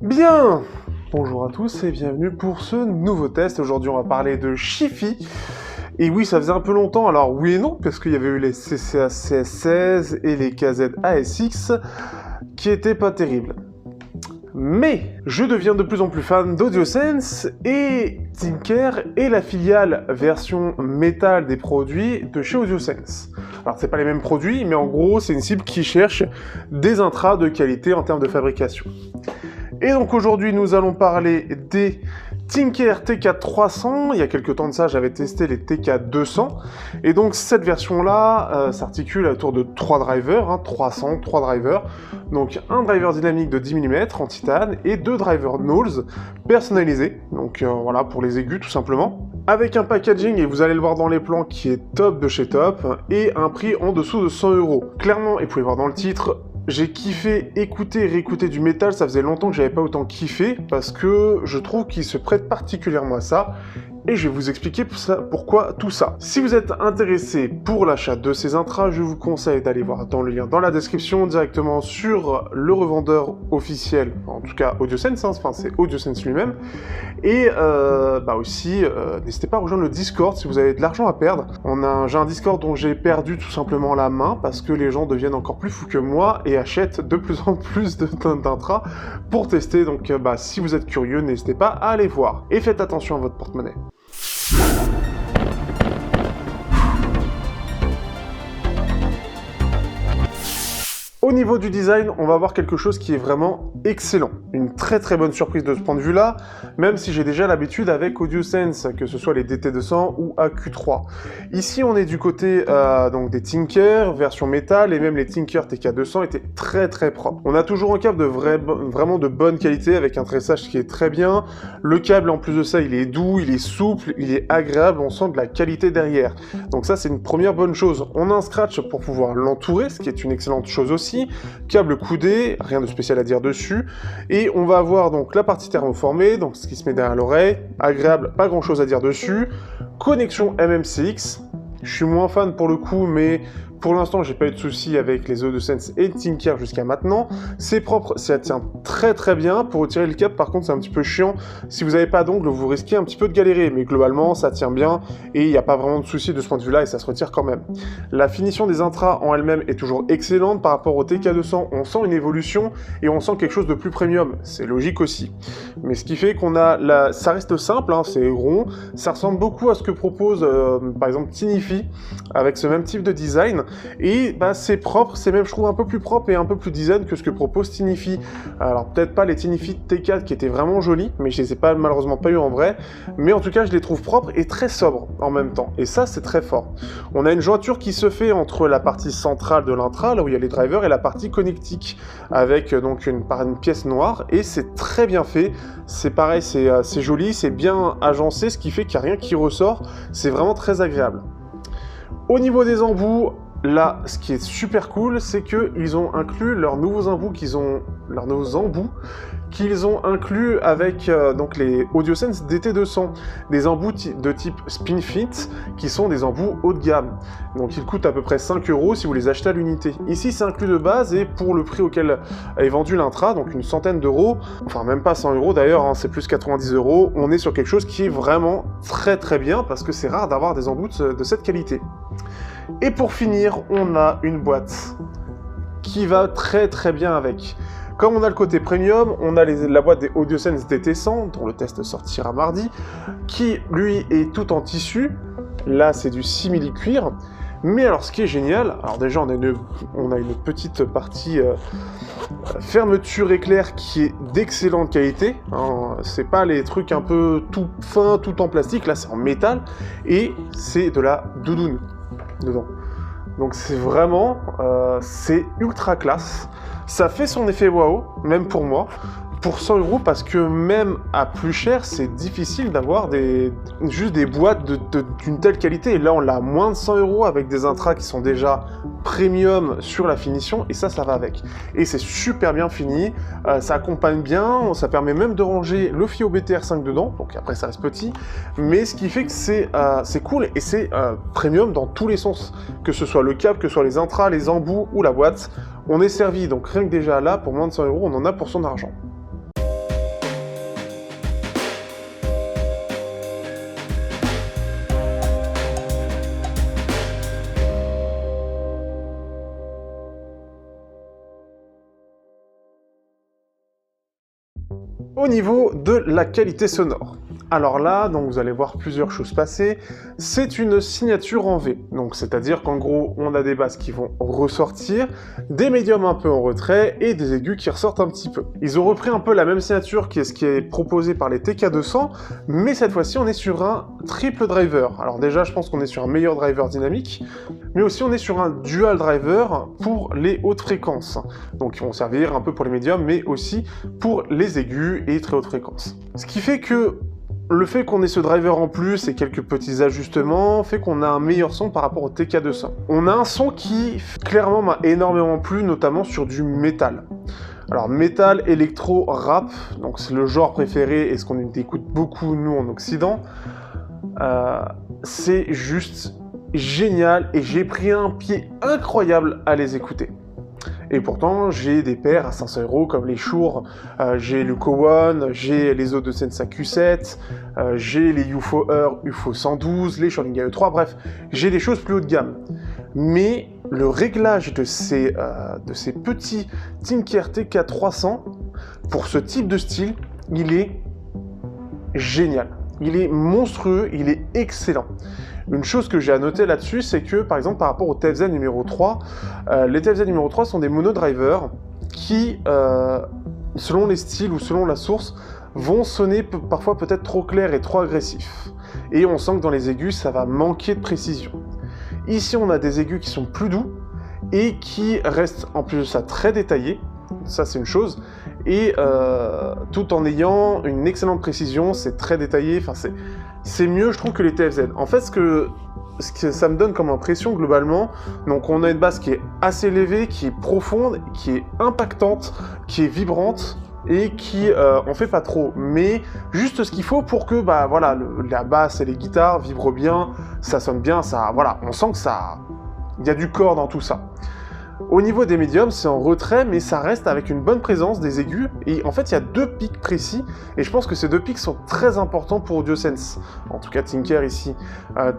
Bien, bonjour à tous et bienvenue pour ce nouveau test. Aujourd'hui on va parler de Chiffy. Et oui, ça faisait un peu longtemps, alors oui et non, parce qu'il y avait eu les CCA CS16 et les KZ ASX qui étaient pas terribles. Mais je deviens de plus en plus fan d'AudioSense et Tinker est la filiale version métal des produits de chez AudioSense. Alors c'est pas les mêmes produits, mais en gros c'est une cible qui cherche des intras de qualité en termes de fabrication. Et donc aujourd'hui nous allons parler des Tinker TK300. Il y a quelques temps de ça j'avais testé les TK200 et donc cette version là s'articule autour de 3 drivers, 300, 3 drivers, donc un driver dynamique de 10 mm en titane et 2 drivers Knowles personnalisés, donc voilà pour les aigus tout simplement, avec un packaging, et vous allez le voir dans les plans, qui est top de chez top et un prix en dessous de 100 €. Clairement, et vous pouvez voir dans le titre, j'ai kiffé écouter et réécouter du métal, ça faisait longtemps que j'avais pas autant kiffé, parce que je trouve qu'il se prête particulièrement à ça, et je vais vous expliquer pourquoi tout ça. Si vous êtes intéressé pour l'achat de ces intras, je vous conseille d'aller voir dans le lien dans la description, directement sur le revendeur officiel, en tout cas AudioSense, enfin c'est AudioSense lui-même, et aussi, n'hésitez pas à rejoindre le Discord si vous avez de l'argent à perdre. J'ai un Discord dont j'ai perdu tout simplement la main, parce que les gens deviennent encore plus fous que moi, et achètent de plus en plus d'intras pour tester, donc si vous êtes curieux, n'hésitez pas à aller voir. Et faites attention à votre porte-monnaie. Au niveau du design, on va voir quelque chose qui est vraiment excellent. Une très très bonne surprise de ce point de vue-là, même si j'ai déjà l'habitude avec AudioSense, que ce soit les DT200 ou AQ3. Ici, on est du côté donc des Tinker, version métal, et même les Tinker TK200 étaient très très propres. On a toujours un câble de vraiment de bonne qualité, avec un tressage qui est très bien. Le câble, en plus de ça, il est doux, il est souple, il est agréable, on sent de la qualité derrière. Donc ça, c'est une première bonne chose. On a un scratch pour pouvoir l'entourer, ce qui est une excellente chose aussi. Câble coudé, rien de spécial à dire dessus, et on va avoir donc la partie thermoformée, donc ce qui se met derrière l'oreille, agréable, pas grand chose à dire dessus, connexion MMCX, je suis moins fan pour le coup, mais pour l'instant j'ai pas eu de soucis avec les AudioSense et Tinker jusqu'à maintenant, c'est propre, ça tient très très bien. Pour retirer le câble par contre c'est un petit peu chiant, si vous n'avez pas d'ongle vous risquez un petit peu de galérer, mais globalement ça tient bien et il n'y a pas vraiment de soucis de ce point de vue là et ça se retire quand même. La finition des intras en elle-même est toujours excellente. Par rapport au TK200 on sent une évolution et on sent quelque chose de plus premium, c'est logique aussi, mais ce qui fait qu'on a ça reste simple, c'est rond, ça ressemble beaucoup à ce que propose par exemple Tinify avec ce même type de design. Et c'est propre, c'est même je trouve un peu plus propre et un peu plus design que ce que propose Tinify. Alors peut-être pas les Tinify T4 qui étaient vraiment jolis, mais je les ai malheureusement pas eu en vrai, mais en tout cas je les trouve propres et très sobres en même temps, et ça c'est très fort. On a une jointure qui se fait entre la partie centrale de l'intra, là où il y a les drivers, et la partie connectique, avec donc une pièce noire, et c'est très bien fait, c'est pareil, c'est joli, c'est bien agencé, ce qui fait qu'il n'y a rien qui ressort, c'est vraiment très agréable. Au niveau des embouts, là, ce qui est super cool, c'est qu'ils ont inclus leurs nouveaux embouts qu'ils ont inclus avec donc les AudioSense DT200, des embouts de type SpinFit, qui sont des embouts haut de gamme. Donc ils coûtent à peu près 5 € si vous les achetez à l'unité. Ici c'est inclus de base, et pour le prix auquel est vendu l'intra, donc une centaine d'euros, enfin même pas 100 € d'ailleurs, c'est plus 90 €, on est sur quelque chose qui est vraiment très très bien, parce que c'est rare d'avoir des embouts de cette qualité. Et pour finir, on a une boîte qui va très très bien avec. Comme on a le côté premium, on a la boîte des AudioSense DT100, dont le test sortira mardi, qui lui est tout en tissu. Là c'est du simili-cuir. Mais alors ce qui est génial, alors déjà on a une petite partie fermeture éclair qui est d'excellente qualité, c'est pas les trucs un peu tout fin, tout en plastique, là c'est en métal, et c'est de la doudoune dedans. Donc c'est vraiment, c'est ultra classe, ça fait son effet waouh, même pour moi, pour 100 €, parce que même à plus cher, c'est difficile d'avoir juste des boîtes d'une telle qualité. Et là, on l'a à moins de 100 € avec des intras qui sont déjà premium sur la finition, et ça va avec. Et c'est super bien fini, ça accompagne bien, ça permet même de ranger le Fio BTR5 dedans, donc après ça reste petit, mais ce qui fait que c'est cool, et c'est premium dans tous les sens, que ce soit le câble, que ce soit les intras, les embouts ou la boîte, on est servi. Donc rien que déjà là, pour moins de 100 €, on en a pour son argent. Au niveau de la qualité sonore, alors là, donc vous allez voir plusieurs choses passer, c'est une signature en V, donc c'est-à-dire qu'en gros, on a des basses qui vont ressortir, des médiums un peu en retrait, et des aigus qui ressortent un petit peu. Ils ont repris un peu la même signature qui est ce qui est proposé par les TK200, mais cette fois-ci, on est sur un triple driver. Alors déjà, je pense qu'on est sur un meilleur driver dynamique, mais aussi on est sur un dual driver pour les hautes fréquences, donc ils vont servir un peu pour les médiums, mais aussi pour les aigus et très hautes fréquences. Ce qui fait que le fait qu'on ait ce driver en plus et quelques petits ajustements fait qu'on a un meilleur son par rapport au TK200. On a un son qui clairement m'a énormément plu, notamment sur du métal. Alors métal, électro, rap, donc c'est le genre préféré et ce qu'on écoute beaucoup nous en Occident. C'est juste génial et j'ai pris un pied incroyable à les écouter. Et pourtant, j'ai des paires à 500 € comme les Shure, j'ai le Cowan, j'ai les autres de Sensa Q7, j'ai les UFO Ear, UFO 112, les Schrödinger E3, bref, j'ai des choses plus haut de gamme. Mais le réglage de ces petits Tinker TK300, pour ce type de style, il est génial. Il est monstrueux, il est excellent. Une chose que j'ai à noter là-dessus, c'est que, par exemple, par rapport au TFZ numéro 3, les TFZ numéro 3 sont des monodrivers qui, selon les styles ou selon la source, vont sonner parfois peut-être trop clair et trop agressif. Et on sent que dans les aigus, ça va manquer de précision. Ici, on a des aigus qui sont plus doux et qui restent en plus de ça très détaillés. Ça, c'est une chose. Et tout en ayant une excellente précision, c'est très détaillé, enfin c'est mieux je trouve que les TFZ. En fait ce que ça me donne comme impression globalement, donc on a une basse qui est assez élevée, qui est profonde, qui est impactante, qui est vibrante, et qui en fait pas trop, mais juste ce qu'il faut pour que bah voilà la basse et les guitares vibrent bien, ça sonne bien, ça voilà, on sent que ça il y a du corps dans tout ça. Au niveau des médiums, c'est en retrait, mais ça reste avec une bonne présence des aigus. Et en fait, il y a deux pics précis, et je pense que ces deux pics sont très importants pour AudioSense, en tout cas Tinker ici,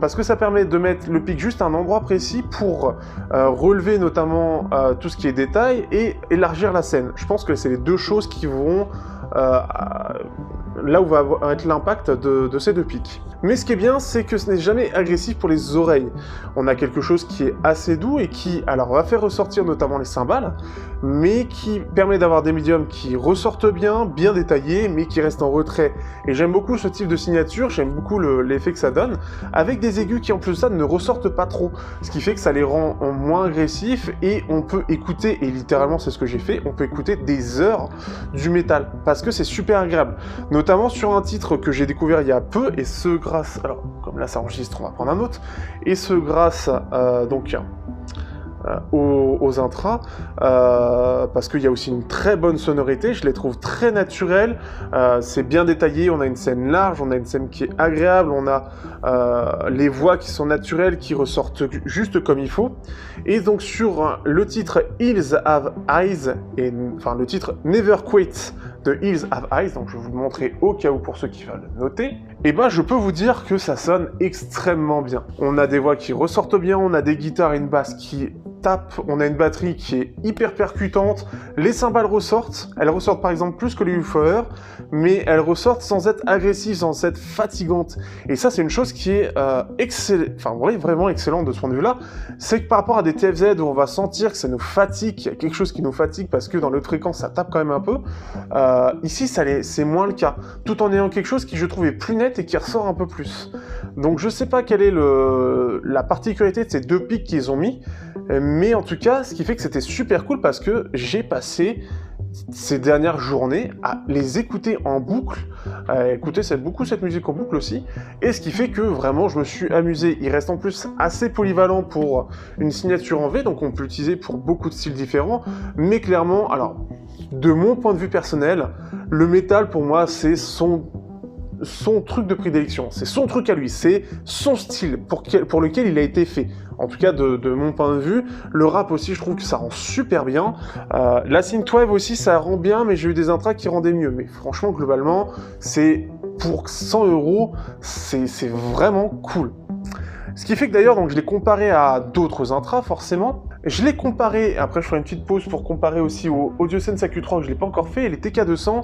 parce que ça permet de mettre le pic juste à un endroit précis pour relever notamment tout ce qui est détail et élargir la scène. Je pense que c'est les deux choses qui vont là où va être l'impact de ces deux pics. Mais ce qui est bien, c'est que ce n'est jamais agressif pour les oreilles. On a quelque chose qui est assez doux et qui, alors, va faire ressortir notamment les cymbales, mais qui permet d'avoir des médiums qui ressortent bien, bien détaillés, mais qui restent en retrait. Et j'aime beaucoup ce type de signature, j'aime beaucoup l'effet que ça donne, avec des aigus qui en plus de ça ne ressortent pas trop, ce qui fait que ça les rend moins agressifs et on peut écouter, et littéralement c'est ce que j'ai fait, on peut écouter des heures du métal, parce que c'est super agréable. Notamment sur un titre que j'ai découvert il y a peu, et ce grâce, alors comme là ça enregistre, on va prendre un autre, et ce grâce donc aux intras, parce qu'il y a aussi une très bonne sonorité, je les trouve très naturelles, c'est bien détaillé, on a une scène large, on a une scène qui est agréable, on a les voix qui sont naturelles, qui ressortent juste comme il faut, et donc sur le titre Hills Have Eyes, et enfin le titre Never Quit de Hills Have Eyes, donc je vais vous le montrer au cas où pour ceux qui veulent le noter, et ben je peux vous dire que ça sonne extrêmement bien. On a des voix qui ressortent bien, on a des guitares et une basse qui tape, on a une batterie qui est hyper percutante, les cymbales ressortent, elles ressortent par exemple plus que les UFOer, mais elles ressortent sans être agressives, sans être fatigantes. Et ça c'est une chose qui est vraiment excellente de ce point de vue-là, c'est que par rapport à des TFZ où on va sentir que ça nous fatigue, qu'il y a quelque chose qui nous fatigue parce que dans l'autre fréquence ça tape quand même un peu, ici c'est moins le cas, tout en ayant quelque chose qui je trouve est plus net et qui ressort un peu plus. Donc je sais pas quelle est la particularité de ces deux pics qu'ils ont mis, mais en tout cas, ce qui fait que c'était super cool parce que j'ai passé ces dernières journées à les écouter en boucle, à écouter beaucoup cette musique en boucle aussi, et ce qui fait que vraiment je me suis amusé. Il reste en plus assez polyvalent pour une signature en V, donc on peut l'utiliser pour beaucoup de styles différents, mais clairement, alors, de mon point de vue personnel, le métal pour moi c'est son truc de prédilection, c'est son truc à lui, c'est son style pour lequel il a été fait. En tout cas, de mon point de vue, le rap aussi, je trouve que ça rend super bien. La synthwave aussi, ça rend bien, mais j'ai eu des intras qui rendaient mieux. Mais franchement, globalement, c'est pour 100 €, c'est vraiment cool. Ce qui fait que d'ailleurs, donc je l'ai comparé à d'autres intras, forcément, Je l'ai comparé, après je ferai une petite pause pour comparer aussi au AudioSense AQ3 que je l'ai pas encore fait, et les TK200,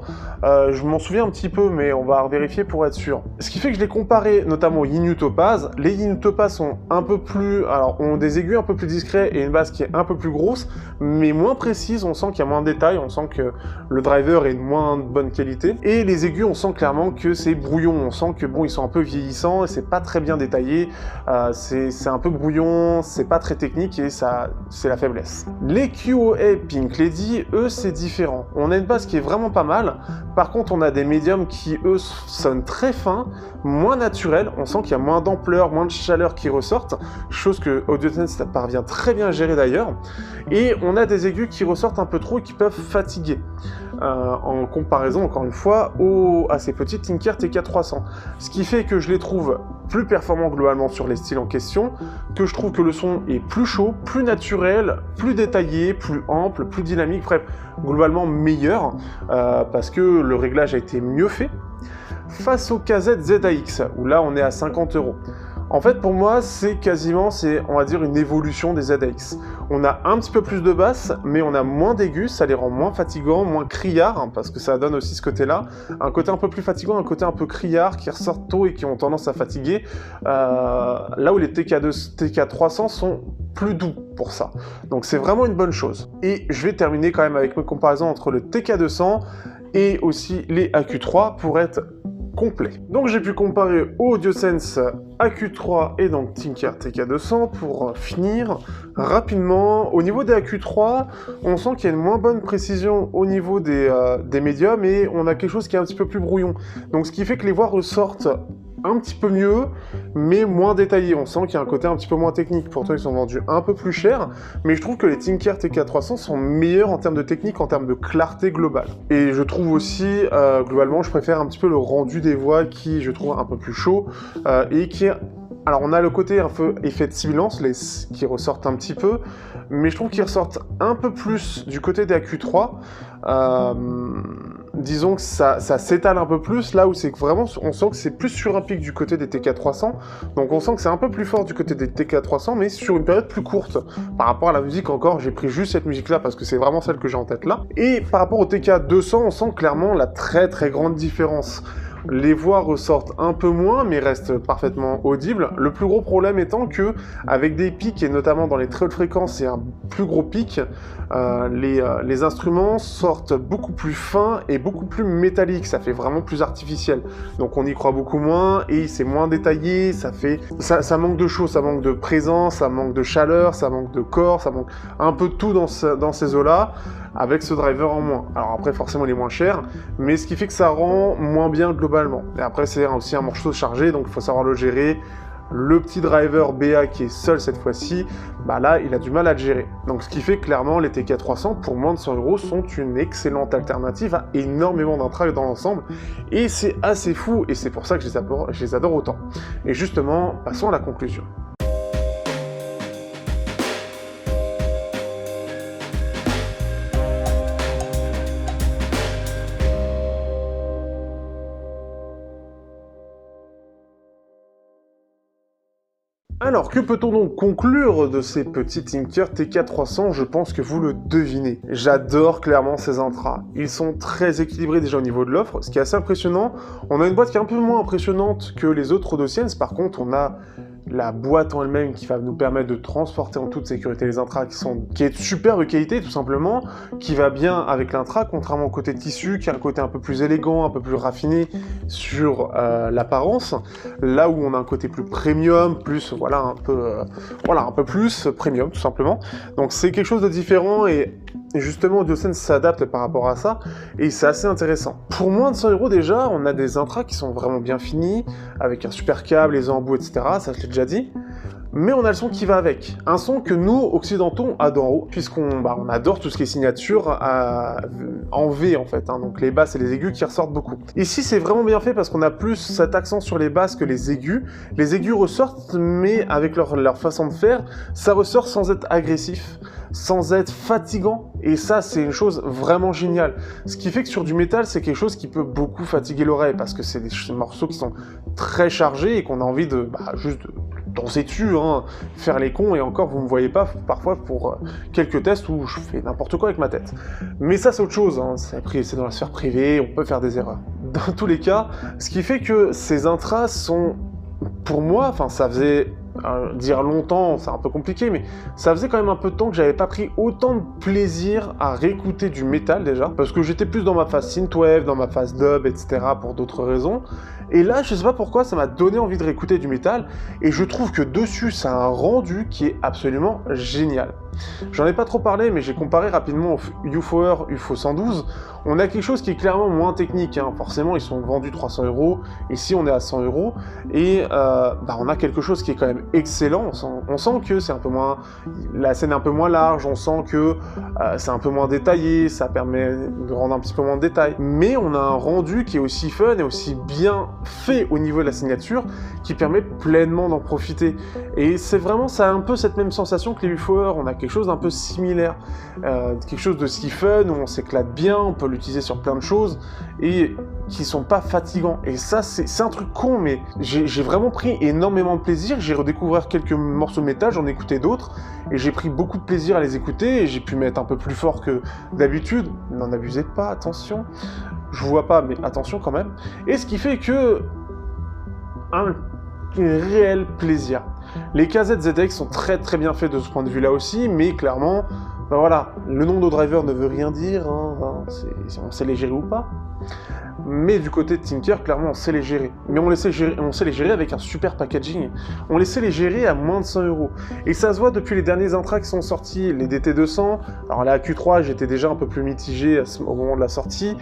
je m'en souviens un petit peu, mais on va vérifier pour être sûr. Ce qui fait que je l'ai comparé notamment au Yinyu Topaz. Les Yinyu Topaz sont un peu plus, alors ont des aigus un peu plus discrets et une basse qui est un peu plus grosse, mais moins précise, on sent qu'il y a moins de détails, on sent que le driver est de moins bonne qualité. Et les aigus, on sent clairement que c'est brouillon, on sent que bon, ils sont un peu vieillissants et c'est pas très bien détaillé, c'est un peu brouillon, c'est pas très technique et ça... c'est la faiblesse. Les QOA Pink Lady, eux, c'est différent. On a une basse qui est vraiment pas mal. Par contre, on a des médiums qui, eux, sonnent très fins, moins naturels. On sent qu'il y a moins d'ampleur, moins de chaleur qui ressortent, chose que AudioSense parvient très bien à gérer d'ailleurs. Et on a des aigus qui ressortent un peu trop et qui peuvent fatiguer. En comparaison, encore une fois, à ces petits Tinker TK300. Ce qui fait que je les trouve plus performants globalement sur les styles en question, que je trouve que le son est plus chaud, plus naturel, plus détaillé, plus ample, plus dynamique, bref, globalement meilleur, parce que le réglage a été mieux fait. Face au KZ ZAX, où là on est à 50 €. En fait, pour moi, c'est quasiment, on va dire, une évolution des ZAX. On a un petit peu plus de basse, mais on a moins d'aigus, ça les rend moins fatigants, moins criards, hein, parce que ça donne aussi ce côté-là. Un côté un peu plus fatigant, un côté un peu criard, qui ressortent tôt et qui ont tendance à fatiguer. Là où les TK300 sont plus doux pour ça. Donc c'est vraiment une bonne chose. Et je vais terminer quand même avec mes comparaisons entre le TK200 et aussi les AQ3 pour être complet. Donc j'ai pu comparer AudioSense AQ3 et donc Tinker TK200 pour finir rapidement. Au niveau des AQ3, on sent qu'il y a une moins bonne précision au niveau des médiums et on a quelque chose qui est un petit peu plus brouillon. Donc ce qui fait que les voix ressortent un petit peu mieux, mais moins détaillé. On sent qu'il y a un côté un petit peu moins technique. Pourtant, ils sont vendus un peu plus cher, mais je trouve que les Tinker TK300 sont meilleurs en termes de technique, en termes de clarté globale. Et je trouve aussi, globalement, je préfère un petit peu le rendu des voix qui, je trouve, un peu plus chaud et qui est... Alors, on a le côté un peu effet de silence, qui ressortent un petit peu, mais je trouve qu'ils ressortent un peu plus du côté des AQ3. Disons que ça s'étale un peu plus, là où c'est que vraiment, on sent que c'est plus sur un pic du côté des TK300, donc on sent que c'est un peu plus fort du côté des TK300, mais sur une période plus courte. Par rapport à la musique encore, j'ai pris juste cette musique-là parce que c'est vraiment celle que j'ai en tête là. Et par rapport au TK200, on sent clairement la très très grande différence. Les voix ressortent un peu moins, mais restent parfaitement audibles. Le plus gros problème étant que, avec des pics, et notamment dans les très hautes fréquences et un plus gros pic, les instruments sortent beaucoup plus fins et beaucoup plus métalliques. Ça fait vraiment plus artificiel. Donc on y croit beaucoup moins, et c'est moins détaillé, ça manque de choses, ça manque de présence, ça manque de chaleur, ça manque de corps, ça manque un peu de tout dans ces eaux-là, avec ce driver en moins. Alors après, forcément, il est moins cher, mais ce qui fait que ça rend moins bien globalement. Et après, c'est aussi un morceau chargé, donc il faut savoir le gérer. Le petit driver BA qui est seul cette fois-ci, bah là, il a du mal à le gérer. Donc ce qui fait clairement, les TK300, pour moins de 100 € sont une excellente alternative à énormément d'intracts dans l'ensemble. Et c'est assez fou, et c'est pour ça que je les adore autant. Et justement, passons à la conclusion. Alors, que peut-on donc conclure de ces petits Tinker TK300? Je pense que vous le devinez. J'adore clairement ces intras. Ils sont très équilibrés déjà au niveau de l'offre, ce qui est assez impressionnant. On a une boîte qui est un peu moins impressionnante que les autres AudioSense. Par contre, on a la boîte en elle-même qui va nous permettre de transporter en toute sécurité les intras qui est de superbe qualité tout simplement, qui va bien avec l'intra, contrairement au côté tissu qui a un côté un peu plus élégant, un peu plus raffiné sur l'apparence, là où on a un côté plus premium, plus voilà un peu plus premium tout simplement. Donc c'est quelque chose de différent et justement AudioSense s'adapte par rapport à ça et c'est assez intéressant. Pour moins de 100 € déjà, on a des intras qui sont vraiment bien finis, avec un super câble, les embouts, etc. Ça je l'ai déjà dit. Mais on a le son qui va avec. Un son que nous, occidentaux, adorons, puisqu'on adore tout ce qui est signature en V, en fait. Hein, donc les basses et les aigus qui ressortent beaucoup. Ici, c'est vraiment bien fait parce qu'on a plus cet accent sur les basses que les aigus. Les aigus ressortent, mais avec leur façon de faire, ça ressort sans être agressif, sans être fatigant. Et ça, c'est une chose vraiment géniale. Ce qui fait que sur du métal, c'est quelque chose qui peut beaucoup fatiguer l'oreille, parce que c'est des morceaux qui sont très chargés et qu'on a envie de juste danser dessus, hein, faire les cons, et encore, vous me voyez pas parfois pour quelques tests où je fais n'importe quoi avec ma tête. Mais ça, c'est autre chose, hein, c'est dans la sphère privée, on peut faire des erreurs. Dans tous les cas, ce qui fait que ces intras sont, pour moi, enfin, ça faisait... dire longtemps, c'est un peu compliqué, mais ça faisait quand même un peu de temps que j'avais pas pris autant de plaisir à réécouter du métal déjà, parce que j'étais plus dans ma phase synthwave, dans ma phase dub, etc. pour d'autres raisons. Et là, je sais pas pourquoi, ça m'a donné envie de réécouter du métal, et je trouve que dessus, ça a un rendu qui est absolument génial. J'en ai pas trop parlé, mais j'ai comparé rapidement au UFOer UFO 112. On a quelque chose qui est clairement moins technique, hein. Forcément ils sont vendus 300 €, ici on est à 100 €, et on a quelque chose qui est quand même excellent. On sent que c'est un peu moins, la scène est un peu moins large, on sent que c'est un peu moins détaillé, ça permet de rendre un petit peu moins de détails, mais on a un rendu qui est aussi fun et aussi bien fait au niveau de la signature, qui permet pleinement d'en profiter. Et c'est vraiment, ça a un peu cette même sensation que les UFOer, on a quelque chose d'un peu similaire, quelque chose de si fun, où on s'éclate bien, on peut l'utiliser sur plein de choses, et qui sont pas fatigants. Et ça, c'est un truc con, mais j'ai vraiment pris énormément de plaisir. J'ai redécouvert quelques morceaux de métal, j'en ai écouté d'autres, et j'ai pris beaucoup de plaisir à les écouter, et j'ai pu mettre un peu plus fort que d'habitude. N'en abusez pas, attention. Je vous vois pas, mais attention quand même. Et ce qui fait que... un réel plaisir. Les KZZX sont très très bien faits de ce point de vue-là aussi, mais clairement, ben voilà, le nom de driver ne veut rien dire, hein, on sait les gérer ou pas. Mais du côté de Tinker, clairement, on sait les gérer. Mais on sait les gérer avec un super packaging. On sait les gérer à moins de 100 €. Et ça se voit depuis les derniers intras qui sont sortis, les DT200. Alors la AQ3, j'étais déjà un peu plus mitigé au moment de la sortie.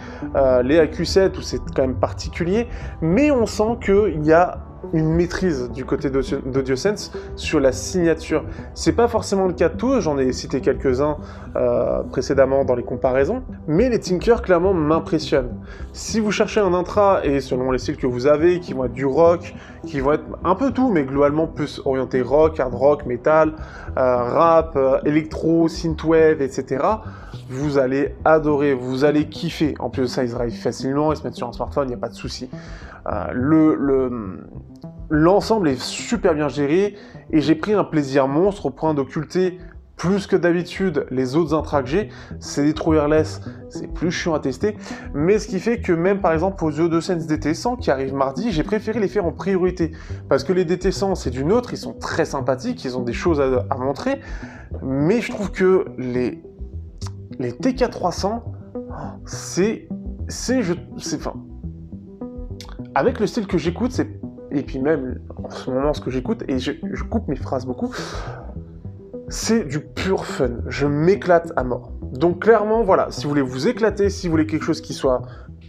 Les AQ7, où c'est quand même particulier. Mais on sent qu'il y a une maîtrise du côté d'AudioSense sur la signature. C'est pas forcément le cas de tous, j'en ai cité quelques-uns précédemment dans les comparaisons, mais les Tinker clairement m'impressionnent. Si vous cherchez un intra, et selon les styles que vous avez, qui vont être du rock, qui vont être un peu tout, mais globalement plus orienté rock, hard rock, metal, rap, électro, synthwave, etc., vous allez adorer, vous allez kiffer. En plus de ça, ils arrivent facilement, ils se mettent sur un smartphone, il n'y a pas de souci. L'ensemble est super bien géré, et j'ai pris un plaisir monstre au point d'occulter plus que d'habitude les autres intras que j'ai. C'est des trous wireless, c'est plus chiant à tester, mais ce qui fait que même par exemple aux AudioSense DT100 qui arrivent mardi, j'ai préféré les faire en priorité, parce que les DT100 c'est d'une autre, ils sont très sympathiques, ils ont des choses à montrer, mais je trouve que les TK300, enfin, avec le style que j'écoute, et puis même en ce moment ce que j'écoute, et je coupe mes phrases beaucoup, c'est du pur fun, je m'éclate à mort. Donc clairement, voilà, si vous voulez vous éclater, si vous voulez quelque chose qui soit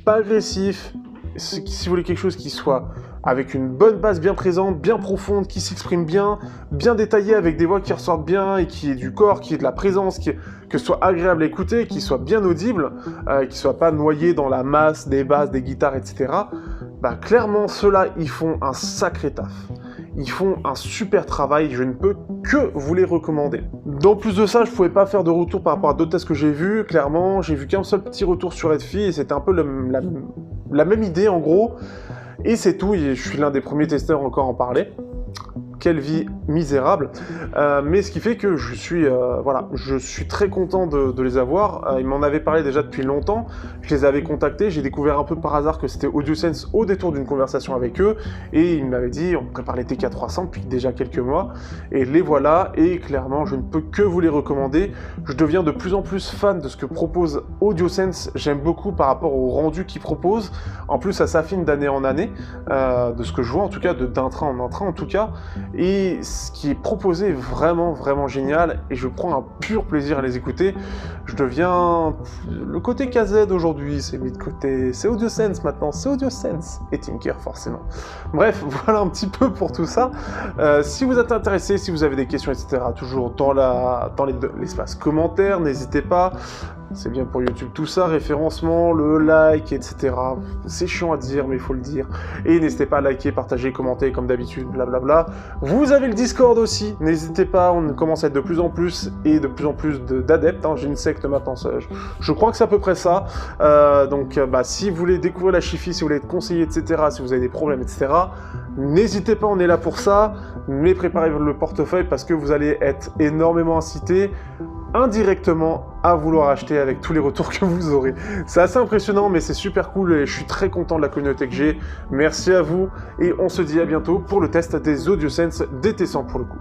pas agressif, si vous voulez quelque chose qui soit avec une bonne base bien présente, bien profonde, qui s'exprime bien, bien détaillée, avec des voix qui ressortent bien, et qui est du corps, qui est de la présence, que ce soit agréable à écouter, qui soit bien audible, qui soit pas noyé dans la masse des basses, des guitares, etc., bah clairement, ceux-là, ils font un sacré taf. Ils font un super travail, je ne peux que vous les recommander. Dans plus de ça, je pouvais pas faire de retour par rapport à d'autres tests que j'ai vus, clairement, j'ai vu qu'un seul petit retour sur Redfi, et c'était un peu la même idée en gros, et c'est tout, et je suis l'un des premiers testeurs encore à en parler. Quelle vie misérable, mais ce qui fait que je suis très content de les avoir. Ils m'en avaient parlé déjà depuis longtemps, je les avais contactés, j'ai découvert un peu par hasard que c'était AudioSense au détour d'une conversation avec eux, et ils m'avaient dit on prépare les TK300 depuis déjà quelques mois, et les voilà, et clairement je ne peux que vous les recommander. Je deviens de plus en plus fan de ce que propose AudioSense, j'aime beaucoup par rapport au rendu qu'ils proposent, en plus ça s'affine d'année en année, de ce que je vois en tout cas, d'intra en intra en tout cas, et ce qui est proposé est vraiment vraiment génial, et je prends un pur plaisir à les écouter. Je deviens le côté KZ aujourd'hui, c'est mis de côté, c'est AudioSense maintenant, c'est AudioSense et Tinker forcément. Bref, voilà un petit peu pour tout ça. Si vous êtes intéressé, si vous avez des questions, etc., toujours dans l'espace commentaire, n'hésitez pas. c'est bien pour YouTube. Tout ça, référencement, le like, etc. C'est chiant à dire, mais il faut le dire. Et n'hésitez pas à liker, partager, commenter, comme d'habitude, blablabla. Vous avez le Discord aussi, n'hésitez pas, on commence à être de plus en plus d'adeptes. J'ai une secte maintenant, je crois que c'est à peu près ça. Donc, si vous voulez découvrir la Chifi, si vous voulez être conseillé, etc., si vous avez des problèmes, etc., n'hésitez pas, on est là pour ça. Mais préparez le portefeuille parce que vous allez être énormément incité indirectement à vouloir acheter avec tous les retours que vous aurez. C'est assez impressionnant, mais c'est super cool et je suis très content de la communauté que j'ai. Merci à vous et on se dit à bientôt pour le test des AudioSense DT100 pour le coup.